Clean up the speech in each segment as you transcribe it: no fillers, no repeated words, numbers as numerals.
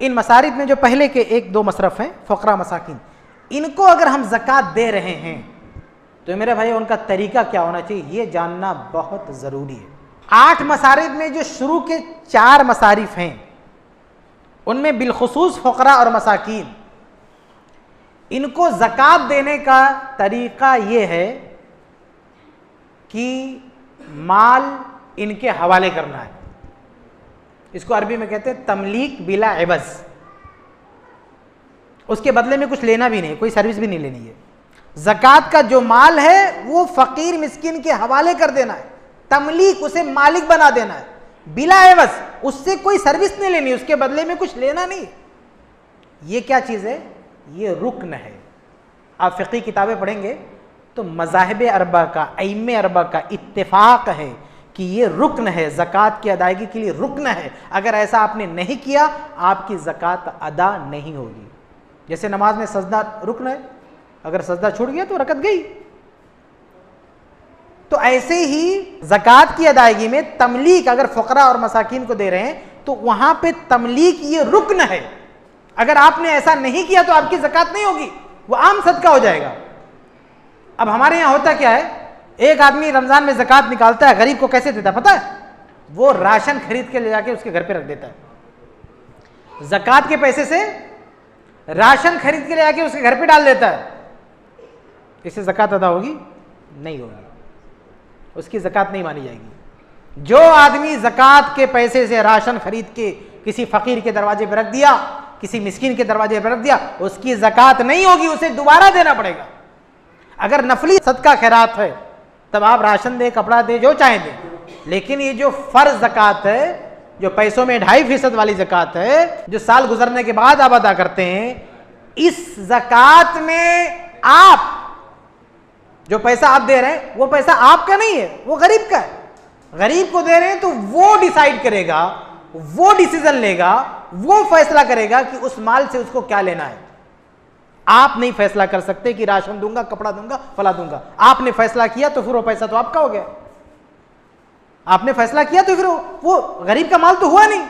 इन मसारिफ में जो पहले के एक दो मसरफ हैं फ़क़रा मसाकिन, इनको अगर हम ज़कात दे रहे हैं तो मेरे भाई उनका तरीका क्या होना चाहिए ये जानना बहुत ज़रूरी है। 8 मसारिफ में जो शुरू के 4 मसारिफ हैं उनमें बिलखुसूस फ़क़रा और मसाकिन, इनको ज़कात देने का तरीका ये है कि माल इनके हवाले करना है। इसको अरबी में कहते हैं तमलीक बिला एवज़, उसके बदले में कुछ लेना भी नहीं, कोई सर्विस भी नहीं लेनी है। ज़कात का जो माल है वो फ़कीर मिस्किन के हवाले कर देना है, तमलीक, उसे मालिक बना देना है, बिला एवज़, उससे कोई सर्विस नहीं लेनी, उसके बदले में कुछ लेना नहीं। ये क्या चीज़ है? ये रुक्न है। आप फ़िक़ी किताबें पढ़ेंगे तो मज़ाहिब अरबा का, अइम्मे अरबा का इत्तिफ़ाक़ है कि ये रुक्न है, ज़कात की अदायगी के लिए रुक्न है। अगर ऐसा आपने नहीं किया आपकी ज़कात अदा नहीं होगी। जैसे नमाज में सजदा रुक्न है, अगर सजदा छूट गया तो रकत गई। तो ऐसे ही ज़कात की अदायगी में तमलीक अगर फ़क़रा और मसाकिन को दे रहे हैं तो वहां पे तमलीक ये रुक्न है। अगर आपने ऐसा नहीं किया तो आपकी ज़कात नहीं होगी, वो आम सदका हो जाएगा। अब हमारे यहाँ होता क्या है, एक आदमी रमज़ान में ज़कात निकालता है, गरीब को कैसे देता है पता है? वो राशन खरीद के ले जाके उसके घर पे रख देता है। ज़कात के पैसे से राशन खरीद के ले जाके उसके घर पे डाल देता है। इससे ज़कात अदा होगी? नहीं होगी, उसकी ज़कात नहीं मानी जाएगी। जो आदमी ज़कात के पैसे से राशन खरीद के किसी फ़कीर के दरवाजे पर रख दिया, किसी मिस्किन के दरवाजे पर रख दिया, उसकी ज़कात नहीं होगी, उसे दोबारा देना पड़ेगा। अगर नफली सदका खैरात है तब आप राशन दे, कपड़ा दे, जो चाहे दे, लेकिन ये जो फ़र्ज़ ज़कात है, जो पैसों में 2.5% वाली ज़कात है, जो साल गुजरने के बाद आप अदा करते हैं, इस ज़कात में आप जो पैसा आप दे रहे हैं वो पैसा आपका नहीं है, वो गरीब का है। गरीब को दे रहे हैं तो वो डिसाइड करेगा, वो डिसीजन लेगा, वो फैसला करेगा कि उस माल से उसको क्या लेना है। आप नहीं फैसला कर सकते कि राशन दूंगा, कपड़ा दूंगा, फला दूंगा। आपने फैसला किया तो फिर वो पैसा तो आपका हो गया। आपने फैसला किया तो फिर वो गरीब का माल तो हुआ नहीं,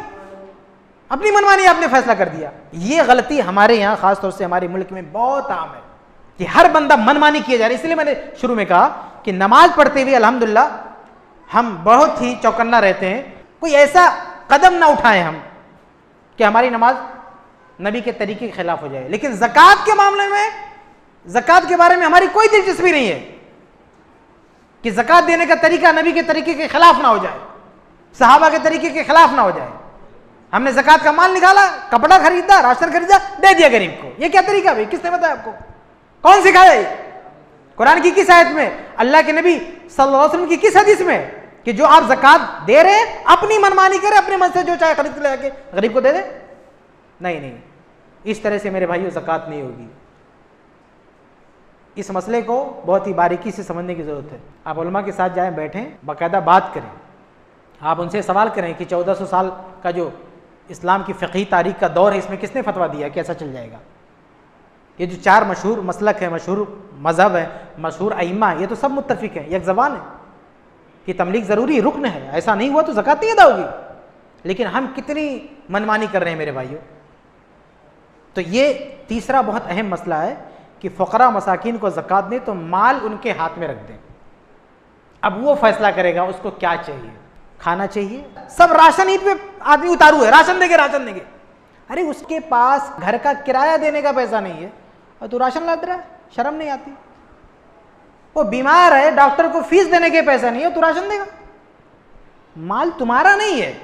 अपनी मनमानी आपने फैसला कर दिया। ये गलती हमारे यहाँ खासतौर से हमारे मुल्क में बहुत आम है कि हर बंदा मनमानी किया जा रहा है। इसलिए मैंने शुरू में कहा कि नमाज पढ़ते हुए अल्हम्दुलिल्लाह हम बहुत ही चौकन्ना रहते हैं, कोई ऐसा कदम ना उठाएं हम कि हमारी नमाज नबी के तरीके के खिलाफ हो जाए। लेकिन ज़कात के मामले में, ज़कात के बारे में हमारी कोई दिलचस्पी नहीं है कि ज़कात देने का तरीका नबी के तरीके के खिलाफ ना हो जाए, सहाबा के तरीके के खिलाफ ना हो जाए। हमने ज़कात का माल निकाला, कपड़ा खरीदा, राशन खरीदा, दे दिया गरीब को। ये क्या तरीका भाई? किसने बताया आपको? कौन सिखाया ये? कुरान की किस आयत में? अल्लाह के नबी सल्लल्लाहु अलैहि वसल्लम की किस हदीस में कि जो आप ज़कात दे रहे हैं अपनी मनमानी करें, अपने मन से जो चाहे खरीद के लेके गरीब को दे दे? नहीं नहीं, इस तरह से मेरे भाइयों ज़कात नहीं होगी। इस मसले को बहुत ही बारीकी से समझने की ज़रूरत है। आप उलमा के साथ जाएं, बैठें, बाकायदा बात करें, आप उनसे सवाल करें कि 1400 साल का जो इस्लाम की फ़िक़ही तारीख़ का दौर है, इसमें किसने फतवा दिया, कैसा चल जाएगा? ये जो 4 मशहूर मसलक है, मशहूर मज़हब है, मशहूर अइम्मा, ये तो सब मुत्तफ़िक़ हैं, एक ज़बान है कि तमलीक ज़रूरी रुक्न है। ऐसा नहीं हुआ तो ज़कात नहीं अदा होगी। लेकिन हम कितनी मनमानी कर रहे हैं मेरे भाइयों। तो ये तीसरा बहुत अहम मसला है कि फ़क़रा मसाकिन को ज़कात दें तो माल उनके हाथ में रख दें। अब वो फैसला करेगा उसको क्या चाहिए, खाना चाहिए। सब राशन ईद पे आदमी उतारू है, राशन देंगे, राशन देंगे। अरे उसके पास घर का किराया देने का पैसा नहीं है और तू राशन लाद रहा है, शर्म नहीं आती? वो बीमार है, डॉक्टर को फीस देने के पैसा नहीं है, तू राशन देगा? माल तुम्हारा नहीं है।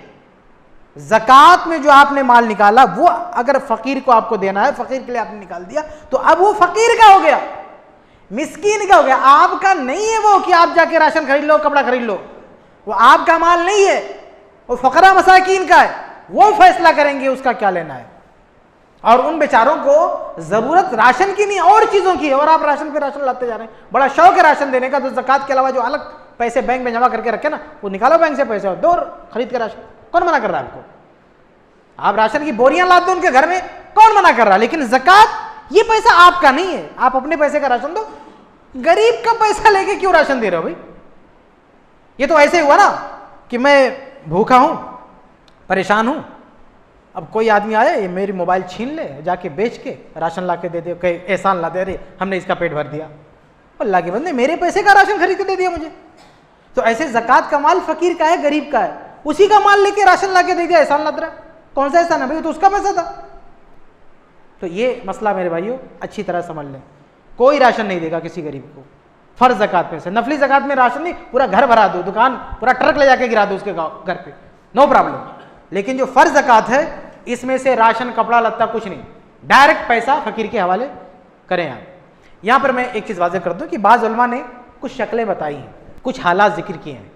ज़कात में जो आपने माल निकाला वो अगर फ़कीर को आपको देना है, फ़कीर के लिए आपने निकाल दिया तो अब वो फ़कीर का हो गया, मिस्कीन का हो गया, आपका नहीं है। वो कि आप जाके राशन खरीद लो, कपड़ा खरीद लो, वो आपका माल नहीं है, वो फ़क़रा मसाकीन का है। वो फैसला करेंगे उसका क्या लेना है। और उन बेचारों को ज़रूरत राशन की नहीं और चीज़ों की है, और आप राशन पे राशन लाते जा रहे हैं। बड़ा शौक है राशन देने का, तो ज़कात के अलावा जो अलग पैसे बैंक में जमा करके रखे ना, वो निकालो बैंक से पैसे और दो खरीद के राशन। कौन मना कर रहा है आपको? आप राशन की बोरियां लाते हो उनके घर में, कौन मना कर रहा है? लेकिन ज़कात ये पैसा आपका नहीं है, आप अपने पैसे का राशन दो। गरीब का पैसा लेके क्यों राशन दे रहे हो भाई? ये तो ऐसे हुआ ना कि मैं भूखा हूं, परेशान हूं, अब कोई आदमी आया, ये मेरी मोबाइल छीन ले, जाके बेच के राशन ला के दे दे, कहीं एहसान ला दे, अरे हमने इसका पेट भर दिया, अल्लाह के बंदे मेरे पैसे का राशन खरीद के दे दिया मुझे। तो ऐसे ज़कात का माल फ़कीर का है, गरीब का है, उसी का माल लेके राशन ला के दे दिया, एहसान लग रहा। कौन सा एहसान है भाई, तो उसका पैसा था। तो ये मसला मेरे भाइयों अच्छी तरह समझ लें, कोई राशन नहीं देगा किसी गरीब को फ़र्ज ज़कात में से। नफली ज़कात में राशन नहीं, पूरा घर भरा दो, दुकान पूरा ट्रक ले जाके गिरा दो उसके घर पे, नो प्रॉब्लम। लेकिन जो फ़र्ज ज़कात है इसमें से राशन, कपड़ा लत्ता कुछ नहीं, डायरेक्ट पैसा फ़कीर के हवाले करें आप। यहाँ पर मैं एक चीज़ वाज़ेह कर दूँ कि बाज़ उलमा ने कुछ शक्लें बताई हैं, कुछ हालात जिक्र किए हैं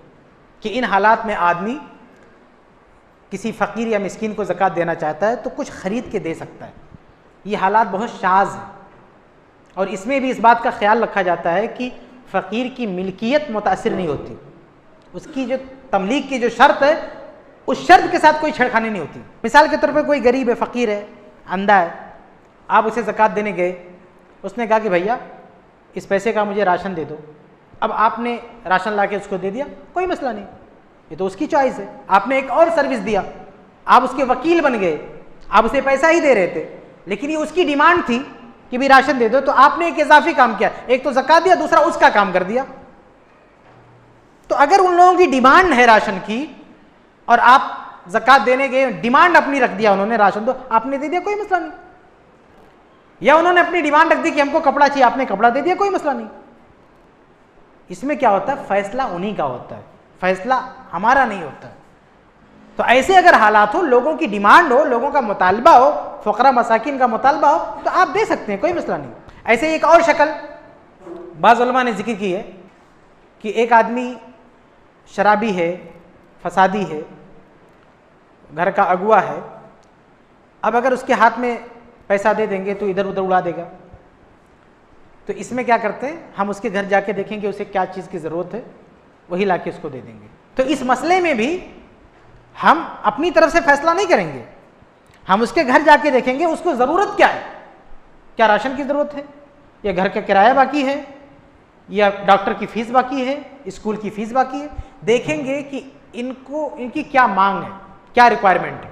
कि इन हालात में आदमी किसी फ़कीर या मिस्कीन को ज़कात देना चाहता है तो कुछ ख़रीद के दे सकता है। ये हालात बहुत शाज़ हैं और इसमें भी इस बात का ख्याल रखा जाता है कि फ़कीर की मिल्कियत मुतासिर नहीं होती, उसकी जो तमलीक की जो शर्त है उस शर्त के साथ कोई छेड़खानी नहीं होती। मिसाल के तौर पे कोई गरीब है, फ़कीर है, अंधा है, आप उसे ज़कात देने गए, उसने कहा कि भैया इस पैसे का मुझे राशन दे दो। अब आपने राशन ला के उसको दे दिया, कोई मसला नहीं, ये तो उसकी चॉइस है। आपने एक और सर्विस दिया, आप उसके वकील बन गए, आप उसे पैसा ही दे रहे थे, लेकिन ये उसकी डिमांड थी कि भी राशन दे दो, तो आपने एक इजाफी काम किया, एक तो ज़कात दिया, दूसरा उसका काम कर दिया। तो अगर उन लोगों की डिमांड है राशन की और आप ज़कात देने गए, डिमांड अपनी रख दिया उन्होंने, राशन दो, आपने दे दिया, कोई मसला नहीं। या उन्होंने अपनी डिमांड रख दी कि हमको कपड़ा चाहिए, आपने कपड़ा दे दिया, कोई मसला नहीं। इसमें क्या होता है, फैसला उन्हीं का होता है, फैसला हमारा नहीं होता है। तो ऐसे अगर हालात हो, लोगों की डिमांड हो, लोगों का मुतालबा हो, फ़क़रा मसाकिन का मुतालबा हो, तो आप दे सकते हैं, कोई मसला नहीं। ऐसे एक और शक्ल बाज़ उलमा ने जिक्र की है कि एक आदमी शराबी है, फसादी है, घर का अगुआ है, अब अगर उसके हाथ में पैसा दे देंगे तो इधर उधर उड़ा देगा। तो इसमें क्या करते हैं, हम उसके घर जाके देखेंगे उसे क्या चीज़ की ज़रूरत है, वही ला के उसको दे देंगे। तो इस मसले में भी हम अपनी तरफ से फैसला नहीं करेंगे, हम उसके घर जाके देखेंगे उसको ज़रूरत क्या है, क्या राशन की ज़रूरत है, या घर का किराया बाकी है, या डॉक्टर की फ़ीस बाकी है, स्कूल की फ़ीस बाकी है। देखेंगे कि इनकी क्या मांग है, क्या रिक्वायरमेंट है,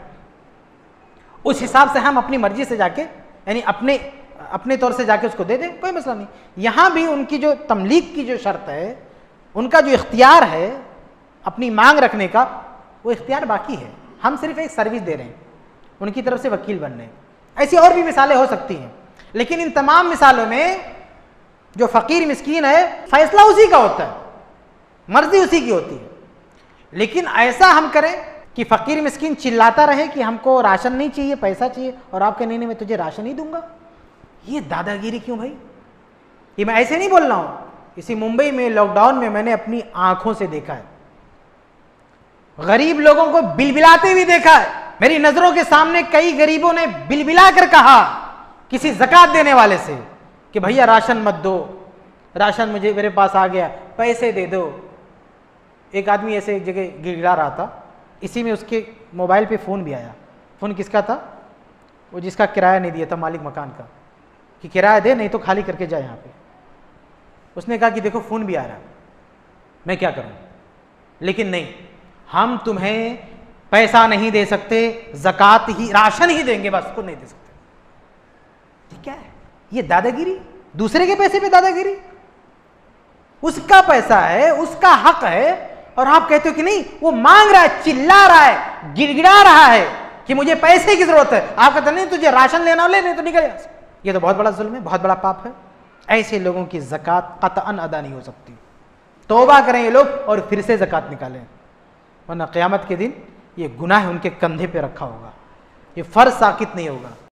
उस हिसाब से हम अपनी मर्जी से जाके, यानी अपने तौर से जाके उसको दे दें, कोई मसला नहीं। यहाँ भी उनकी जो तमलीक की जो शर्त है, उनका जो इख्तियार है अपनी मांग रखने का, वो इख्तियार बाकी है, हम सिर्फ एक सर्विस दे रहे हैं, उनकी तरफ से वकील बन रहे हैं। ऐसी और भी मिसालें हो सकती हैं, लेकिन इन तमाम मिसालों में जो फ़कीर मिस्कीन है फैसला उसी का होता है, मर्जी उसी की होती है। लेकिन ऐसा हम करें कि फ़कीर मिस्कीन चिल्लाता रहे कि हमको राशन नहीं चाहिए, पैसा चाहिए, और आप कहने मैं तुझे राशन नहीं दूंगा, ये दादागिरी क्यों भाई? ये मैं ऐसे नहीं बोल रहा हूँ, इसी मुंबई में लॉकडाउन में मैंने अपनी आंखों से देखा है, गरीब लोगों को बिलबिलाते हुए देखा है। मेरी नजरों के सामने कई गरीबों ने बिलबिला कर कहा किसी ज़कात देने वाले से कि भैया राशन मत दो, राशन मुझे मेरे पास आ गया, पैसे दे दो। एक आदमी ऐसे एक जगह गिड़गिड़ा रहा था, इसी में उसके मोबाइल पे फ़ोन भी आया। फ़ोन किसका था? वो जिसका किराया नहीं दिया था, मालिक मकान का, कि किराया दे नहीं तो खाली करके जाए यहाँ पे। उसने कहा कि देखो फ़ोन भी आ रहा है, मैं क्या करूँ? लेकिन नहीं, हम तुम्हें पैसा नहीं दे सकते, ज़कात ही, राशन ही देंगे, बस खुद नहीं दे सकते। ठीक है, ये दादागिरी, दूसरे के पैसे पे दादागिरी। उसका पैसा है, उसका हक है, और आप कहते हो कि नहीं, वो मांग रहा है, चिल्ला रहा है, गिड़गिड़ा रहा है कि मुझे पैसे की जरूरत है, आप कहते नहीं तुझे राशन लेना, ले नहीं तो निकल। ये तो बहुत बड़ा जुल्म है, बहुत बड़ा पाप है। ऐसे लोगों की ज़कात क़तअन अदा नहीं हो सकती। तौबा करें ये लोग और फिर से ज़कात निकालें, वरना क़यामत के दिन ये गुनाह उनके कंधे पे रखा होगा, ये फ़र्ज साकित नहीं होगा।